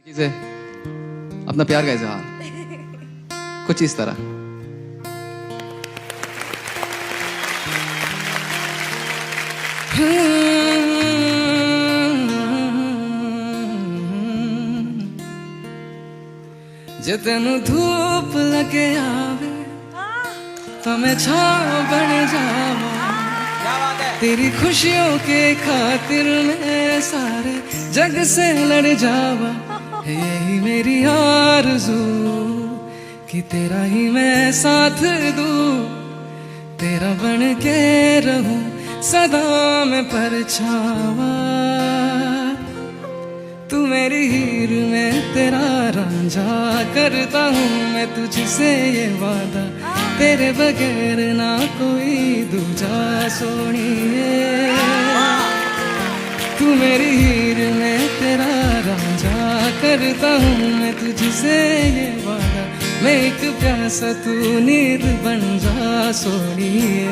से अपना प्यार का इजहार कुछ इस तरह। जे तेनू धूप लगे आवे तो मैं छाँव बन जावा, तेरी खुशियों के खातिर मैं सारे जग से लड़ जावा। है यही मेरी आरज़ू कि तेरा ही मैं साथ दूँ, तेरा बन के रहूं सदा मैं परछावा। तू मेरी हीर में तेरा रांझा, करता हूँ मैं तुझसे ये वादा, तेरे बगैर ना कोई दूजा सोनिए। तू मेरी हीर में तेरा रांझा, करता हूँ मैं तुझसे ये वादा, मैं एक प्यासा तू नींद बन जा सोनिए।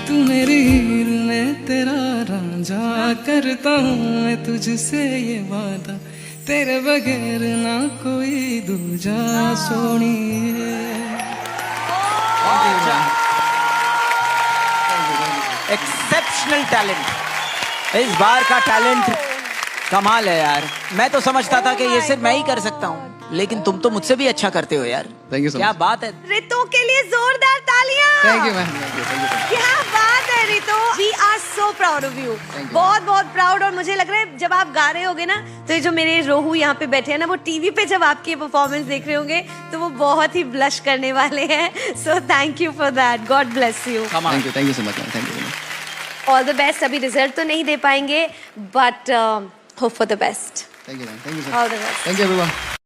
तू मेरी हीर में तेरा रांझा, करता हूँ मैं तुझसे ये वादा, तेरे बगैर ना कोई दूजा सोनिए। एक्सेप्शनल टैलेंट, इस बार का टैलेंट कमाल है यार। मैं तो समझता था कि ये सिर्फ मैं ही कर सकता हूँ, लेकिन तुम तो मुझसे भी अच्छा करते हो यार। Thank you so much. क्या बात है। रितु के लिए जोरदार तालियां। Thank you ma'am, thank you. क्या बात है Ritu, we are so proud of you, बहुत बहुत प्राउड। और मुझे लग रहा है जब आप गा रहे होगे ना, तो ये जो मेरे रोहू यहाँ पे बैठे हैं ना, वो टीवी पे जब आपकी परफॉर्मेंस देख रहे होंगे तो वो बहुत ही ब्लश करने वाले हैं। So thank you for that, God bless you. Thank you so much, thank you. All the best. अभी रिजल्ट तो नहीं दे पाएंगे, but hope for the best. Thank you, all the best. Thank you everyone.